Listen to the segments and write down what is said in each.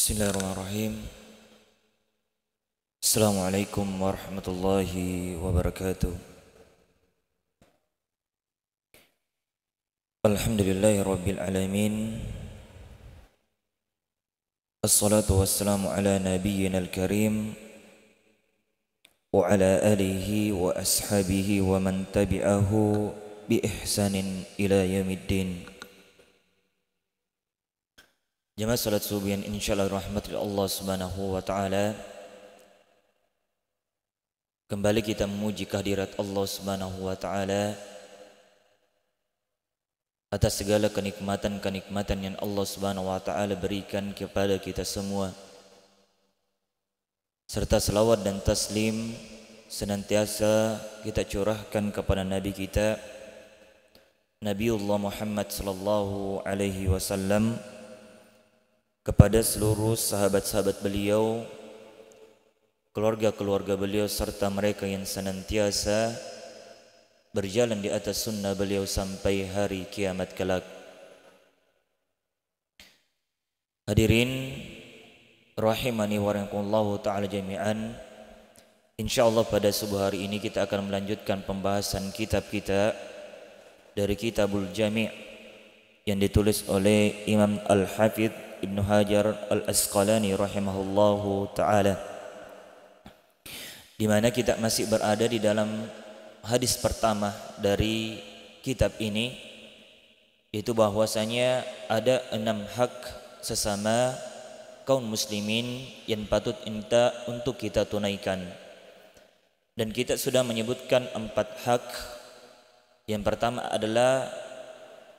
Bismillahirrahmanirrahim. Assalamualaikum warahmatullahi wabarakatuh. Alhamdulillahi rabbil alamin. Assalatu wassalamu ala nabiyyina al-karim wa ala alihi wa ashabihi wa man tabi'ahu bi ihsanin ila yaumiddin. Jamaah salat subuh yang insyaallah rahmatul Allah Subhanahu wa taala. Kembali kita memuji kehadirat Allah Subhanahu wa taala atas segala kenikmatan-kenikmatan yang Allah Subhanahu wa taala berikan kepada kita semua. Serta selawat dan taslim senantiasa kita curahkan kepada nabi kita Nabiullah Muhammad sallallahu alaihi wasallam, kepada seluruh sahabat-sahabat beliau, keluarga-keluarga beliau, serta mereka yang senantiasa berjalan di atas sunnah beliau sampai hari kiamat kelak. Hadirin rahimani wa rahimakumullah ta'ala jami'an. InsyaAllah pada subuh hari ini kita akan melanjutkan pembahasan kitab kita dari Kitabul Jami' yang ditulis oleh Imam Al-Hafidh Ibnu Hajar Al-Asqalani rahimahullahu ta'ala, di mana kita masih berada di dalam hadis pertama dari kitab ini, yaitu bahwasanya ada 6 hak sesama kaum muslimin yang patut untuk kita tunaikan. Dan kita sudah menyebutkan 4 hak. Yang pertama adalah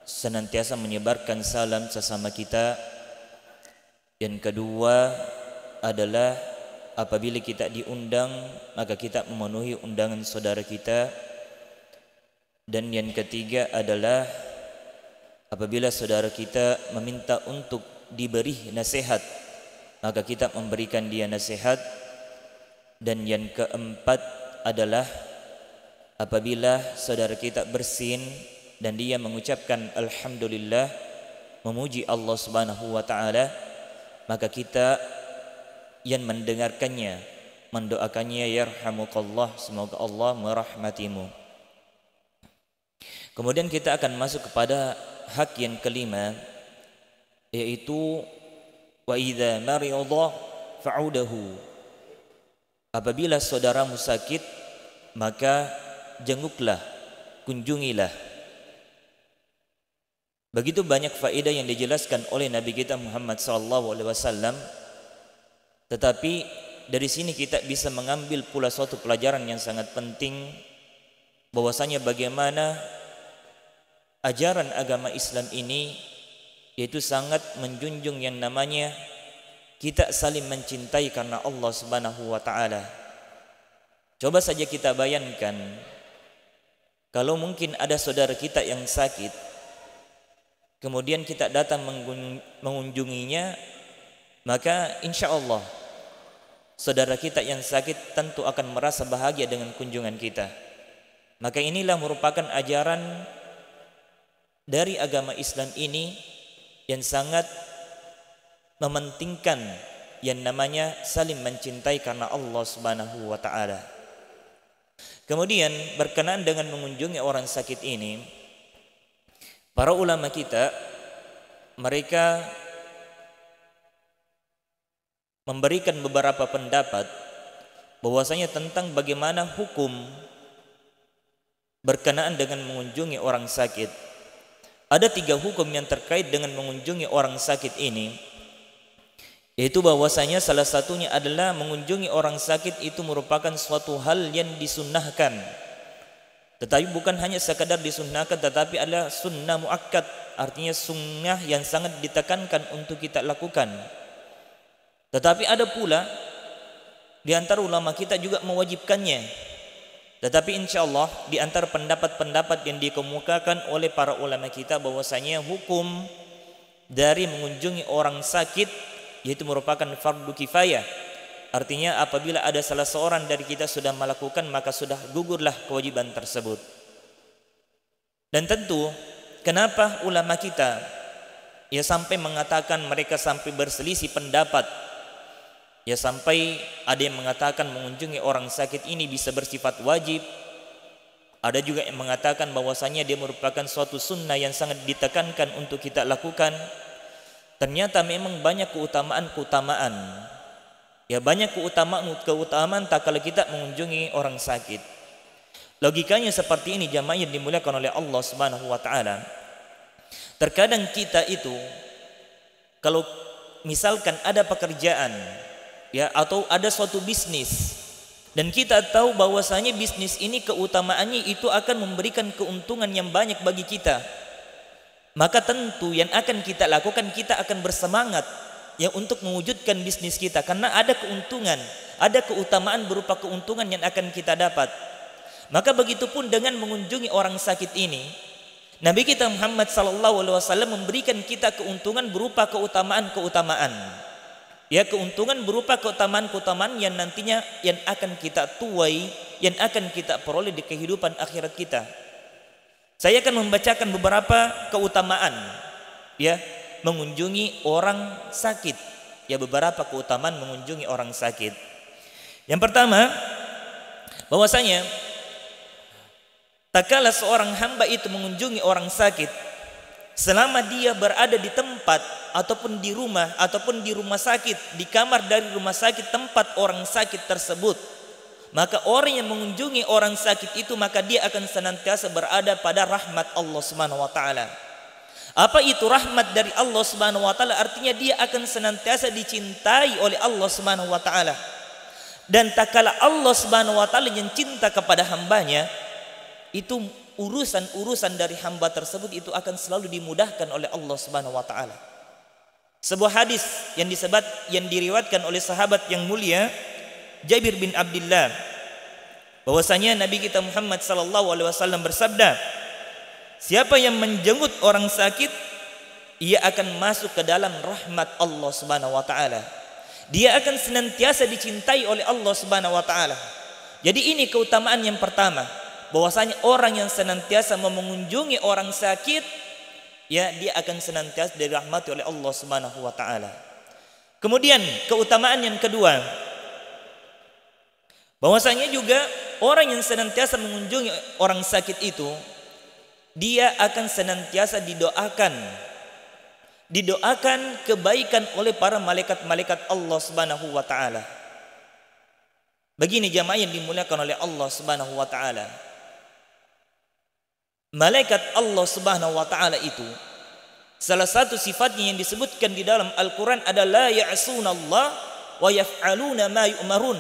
senantiasa menyebarkan salam sesama kita. Yang kedua adalah apabila kita diundang maka kita memenuhi undangan saudara kita. Dan yang ketiga adalah apabila saudara kita meminta untuk diberi nasihat maka kita memberikan dia nasihat. Dan yang keempat adalah apabila saudara kita bersin dan dia mengucapkan alhamdulillah, memuji Allah Subhanahu wa taala, maka kita yang mendengarkannya mendoakannya, yarhamukallah, semoga Allah merahmatimu. Kemudian kita akan masuk kepada hak yang kelima, yaitu wa idza marida fa'udahu. Apabila saudaramu sakit maka jenguklah, kunjungilah. Begitu banyak faedah yang dijelaskan oleh Nabi kita Muhammad SAW. Tetapi dari sini kita bisa mengambil pula suatu pelajaran yang sangat penting, bahwasanya bagaimana ajaran agama Islam ini yaitu sangat menjunjung yang namanya kita saling mencintai karena Allah Subhanahu wa taala. Coba saja kita bayangkan kalau mungkin ada saudara kita yang sakit, kemudian kita datang mengunjunginya, maka insya Allah saudara kita yang sakit tentu akan merasa bahagia dengan kunjungan kita. Maka inilah merupakan ajaran dari agama Islam ini yang sangat mementingkan yang namanya saling mencintai karena Allah Subhanahu wa taala. Kemudian berkenaan dengan mengunjungi orang sakit ini, para ulama kita mereka memberikan beberapa pendapat bahwasanya tentang bagaimana hukum berkenaan dengan mengunjungi orang sakit. Ada 3 hukum yang terkait dengan mengunjungi orang sakit ini, yaitu bahwasanya salah satunya adalah mengunjungi orang sakit itu merupakan suatu hal yang disunnahkan. Tetapi bukan hanya sekadar disunnahkan, tetapi adalah sunnah muakkad, artinya sunnah yang sangat ditekankan untuk kita lakukan. Tetapi ada pula di antara ulama kita juga mewajibkannya. Tetapi insyaallah di antara pendapat-pendapat yang dikemukakan oleh para ulama kita bahwasanya hukum dari mengunjungi orang sakit yaitu merupakan fardu kifayah. Artinya apabila ada salah seorang dari kita sudah melakukan maka sudah gugurlah kewajiban tersebut. Dan tentu kenapa ulama kita Ya sampai mengatakan mereka sampai berselisih pendapat. Ya sampai ada yang mengatakan mengunjungi orang sakit ini bisa bersifat wajib. Ada juga yang mengatakan bahwasanya dia merupakan suatu sunnah yang sangat ditekankan untuk kita lakukan. Ternyata memang banyak keutamaan-keutamaan. Ya banyak keutamaan tak kalau kita mengunjungi orang sakit. Logikanya seperti ini jamaah yang dimuliakan oleh Allah Subhanahu wa taala. Terkadang kita itu kalau misalkan ada pekerjaan ya atau ada suatu bisnis dan kita tahu bahwasanya bisnis ini keutamaannya itu akan memberikan keuntungan yang banyak bagi kita, maka tentu yang akan kita lakukan, kita akan bersemangat ya untuk mewujudkan bisnis kita karena ada keuntungan, ada keutamaan berupa keuntungan yang akan kita dapat. Maka begitupun dengan mengunjungi orang sakit ini, Nabi kita Muhammad SAW memberikan kita keuntungan berupa keutamaan-keutamaan. Ya, keuntungan berupa keutamaan-keutamaan yang nantinya yang akan kita tuai, yang akan kita peroleh di kehidupan akhirat kita. Saya akan membacakan beberapa keutamaan ya mengunjungi orang sakit. Ya, beberapa keutamaan mengunjungi orang sakit. Yang pertama, bahwasanya tak kala seorang hamba itu mengunjungi orang sakit, selama dia berada di tempat ataupun di rumah sakit, di kamar dari rumah sakit tempat orang sakit tersebut, maka orang yang mengunjungi orang sakit itu maka dia akan senantiasa berada pada rahmat Allah Subhanahu wa taala. Apa itu rahmat dari Allah Subhanahu wa taala? Artinya dia akan senantiasa dicintai oleh Allah Subhanahu wa taala. Dan tak kala Allah Subhanahu wa taala yang cinta kepada hambanya, itu urusan-urusan dari hamba tersebut itu akan selalu dimudahkan oleh Allah Subhanahu wa taala. Sebuah hadis yang diriwayatkan oleh sahabat yang mulia Jabir bin Abdullah, bahwasanya Nabi kita Muhammad sallallahu alaihi wasallam bersabda, siapa yang menjenguk orang sakit, ia akan masuk ke dalam rahmat Allah Subhanahu wa taala. Dia akan senantiasa dicintai oleh Allah Subhanahu wa taala. Jadi ini keutamaan yang pertama, bahwasanya orang yang senantiasa mengunjungi orang sakit, ya dia akan senantiasa dirahmati oleh Allah Subhanahu wa taala. Kemudian keutamaan yang kedua, bahwasanya juga orang yang senantiasa mengunjungi orang sakit itu, dia akan senantiasa didoakan kebaikan oleh para malaikat-malaikat Allah Subhanahu wa taala. Begini jamaah yang dimuliakan oleh Allah Subhanahu wa taala. Malaikat Allah Subhanahu wa taala itu salah satu sifatnya yang disebutkan di dalam Al-Qur'an adalah ya'sunallah wa yaf'aluna ma yu'marun.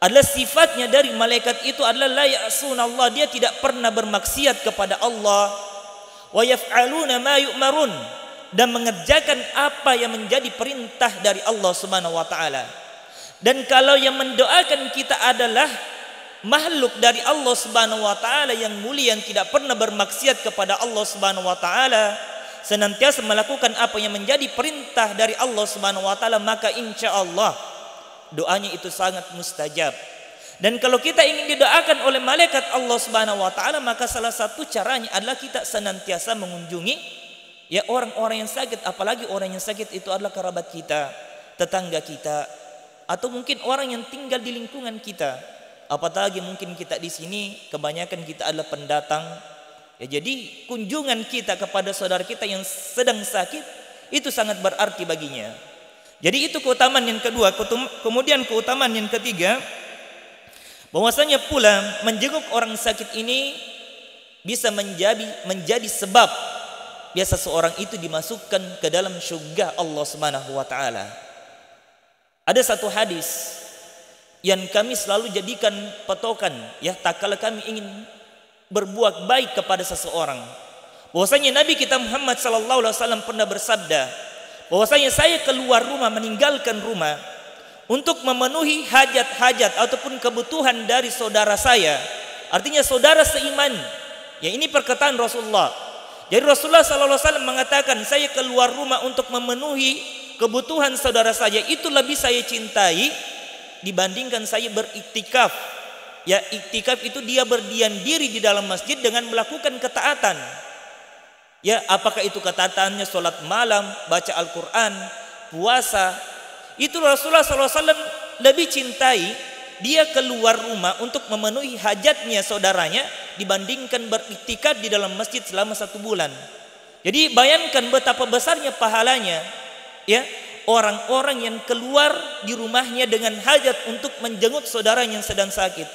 Adalah sifatnya dari malaikat itu adalah la ya'sunallah, dia tidak pernah bermaksiat kepada Allah, wa yaf'aluna ma yu'marun, dan mengerjakan apa yang menjadi perintah dari Allah Subhanahu wa taala. Dan kalau yang mendoakan kita adalah makhluk dari Allah Subhanahu wa taala yang mulia, yang tidak pernah bermaksiat kepada Allah Subhanahu wa taala, senantiasa melakukan apa yang menjadi perintah dari Allah Subhanahu wa taala, maka insyaallah doanya itu sangat mustajab. Dan kalau kita ingin didoakan oleh malaikat Allah Subhanahu wa taala, maka salah satu caranya adalah kita senantiasa mengunjungi ya orang-orang yang sakit, apalagi orang yang sakit itu adalah kerabat kita, tetangga kita, atau mungkin orang yang tinggal di lingkungan kita. Apalagi mungkin kita di sini kebanyakan kita adalah pendatang. Ya, jadi kunjungan kita kepada saudara kita yang sedang sakit itu sangat berarti baginya. Jadi itu keutamaan yang kedua. Kemudian keutamaan yang ketiga, bahwasanya pula menjenguk orang sakit ini bisa menjadi sebab biasa seorang itu dimasukkan ke dalam syurga Allah Subhanahu wa taala. Ada satu hadis yang kami selalu jadikan patokan ya tak kala kami ingin berbuat baik kepada seseorang, bahwasanya Nabi kita Muhammad sallallahu alaihi wasallam pernah bersabda, bahwasanya saya keluar rumah, meninggalkan rumah untuk memenuhi hajat-hajat ataupun kebutuhan dari saudara saya, artinya saudara seiman. Ya, ini perkataan Rasulullah. Jadi Rasulullah sallallahu alaihi wasallam mengatakan, saya keluar rumah untuk memenuhi kebutuhan saudara saya, itu lebih saya cintai dibandingkan saya beriktikaf. Ya, iktikaf itu dia berdiam diri di dalam masjid dengan melakukan ketaatan. Ya, apakah itu ketatannya sholat malam, baca Al-Quran, puasa. Itu Rasulullah SAW lebih cintai dia keluar rumah untuk memenuhi hajatnya saudaranya dibandingkan beriktikad di dalam masjid selama 1 bulan. Jadi bayangkan betapa besarnya pahalanya, ya, orang-orang yang keluar di rumahnya dengan hajat untuk menjenguk saudaranya yang sedang sakit.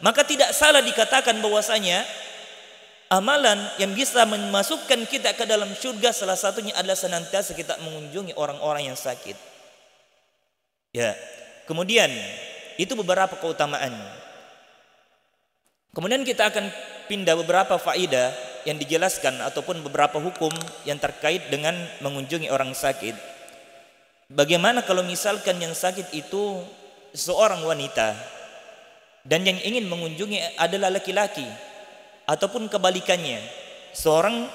Maka tidak salah dikatakan bahwasanya amalan yang bisa memasukkan kita ke dalam surga salah satunya adalah senantiasa kita mengunjungi orang-orang yang sakit. Ya, kemudian itu beberapa keutamaan. Kemudian kita akan pindah beberapa faedah yang dijelaskan ataupun beberapa hukum yang terkait dengan mengunjungi orang sakit. Bagaimana kalau misalkan yang sakit itu seorang wanita dan yang ingin mengunjungi adalah laki-laki, ataupun kebalikannya, seorang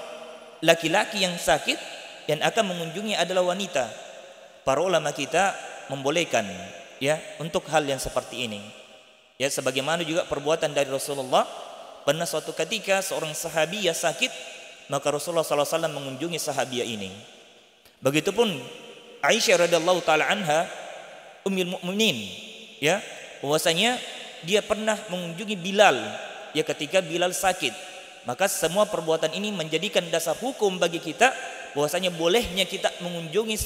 laki-laki yang sakit yang akan mengunjungi adalah wanita. Para ulama kita membolehkan, ya, untuk hal yang seperti ini. Ya, sebagaimana juga perbuatan dari Rasulullah. Pernah suatu ketika seorang sahabiah sakit, maka Rasulullah SAW mengunjungi sahabiah ini. Begitupun Aisyah radhiyallahu taala anha, ummul mukminin, ya, bahwasanya dia pernah mengunjungi Bilal, ya, ketika Bilal sakit. Maka semua perbuatan ini menjadikan dasar hukum bagi kita bahwasanya bolehnya kita mengunjungi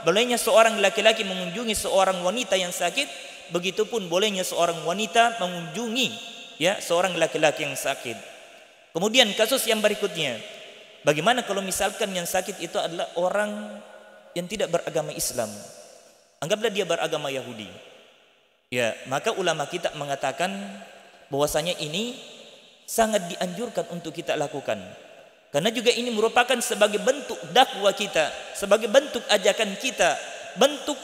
bolehnya seorang laki-laki mengunjungi seorang wanita yang sakit, begitupun bolehnya seorang wanita mengunjungi, ya, seorang laki-laki yang sakit. Kemudian kasus yang berikutnya, bagaimana kalau misalkan yang sakit itu adalah orang yang tidak beragama Islam, anggaplah dia beragama Yahudi, ya, maka ulama kita mengatakan bahwasanya ini sangat dianjurkan untuk kita lakukan, karena juga ini merupakan sebagai bentuk dakwah kita, sebagai bentuk ajakan kita, bentuk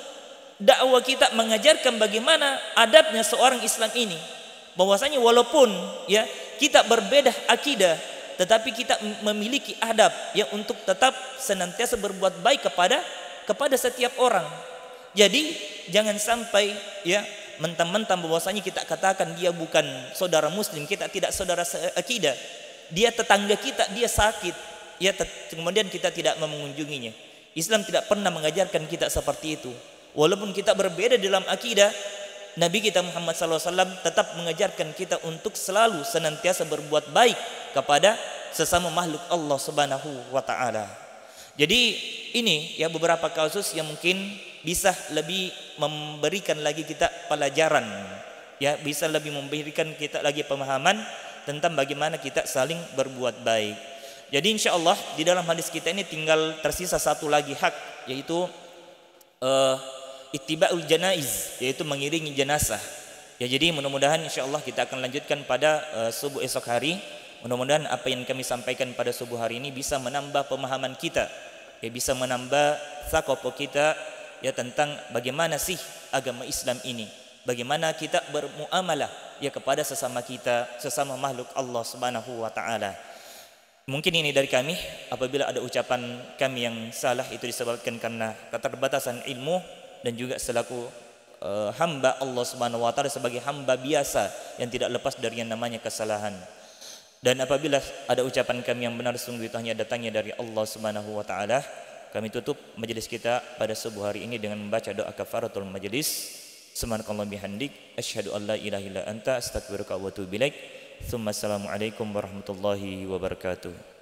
dakwah kita mengajarkan bagaimana adabnya seorang Islam ini, bahwasanya walaupun, ya, kita berbeda akidah, tetapi kita memiliki adab, ya, untuk tetap senantiasa berbuat baik kepada setiap orang. Jadi jangan sampai, ya, mentang-mentang bahwasanya kita katakan dia bukan saudara muslim, kita tidak saudara akidah, dia tetangga kita, dia sakit, ya, kemudian kita tidak mengunjunginya. Islam tidak pernah mengajarkan kita seperti itu. Walaupun kita berbeda dalam akidah, Nabi kita Muhammad SAW tetap mengajarkan kita untuk selalu senantiasa berbuat baik kepada sesama makhluk Allah Subhanahu wa taala. Jadi ini, ya, beberapa kasus yang mungkin bisa lebih memberikan lagi kita pelajaran, ya, bisa lebih memberikan kita lagi pemahaman tentang bagaimana kita saling berbuat baik. Jadi insyaallah di dalam hadis kita ini tinggal tersisa satu lagi hak, yaitu ittiba'ul janaiz, yaitu mengiringi jenazah. Ya, jadi mudah-mudahan insyaallah kita akan lanjutkan pada subuh esok hari. Mudah-mudahan apa yang kami sampaikan pada subuh hari ini bisa menambah pemahaman kita, ya, bisa menambah thaqafah kita, ya, tentang bagaimana sih agama Islam ini, bagaimana kita bermuamalah, ya, kepada sesama kita, sesama makhluk Allah Subhanahu wa taala. Mungkin ini dari kami. Apabila ada ucapan kami yang salah, itu disebabkan karena keterbatasan ilmu dan juga selaku hamba Allah Subhanahu wa taala, sebagai hamba biasa yang tidak lepas dari yang namanya kesalahan. Dan apabila ada ucapan kami yang benar, sungguh itu hanya datangnya dari Allah Subhanahu wa taala. Kami tutup majelis kita pada subuh hari ini dengan membaca doa kafaratul majelis. Subhanakallah bihamdik, asyhadu an la ilaha illa anta, astaghfiruka wa atubu ilaik. Assalamualaikum warahmatullahi wabarakatuh.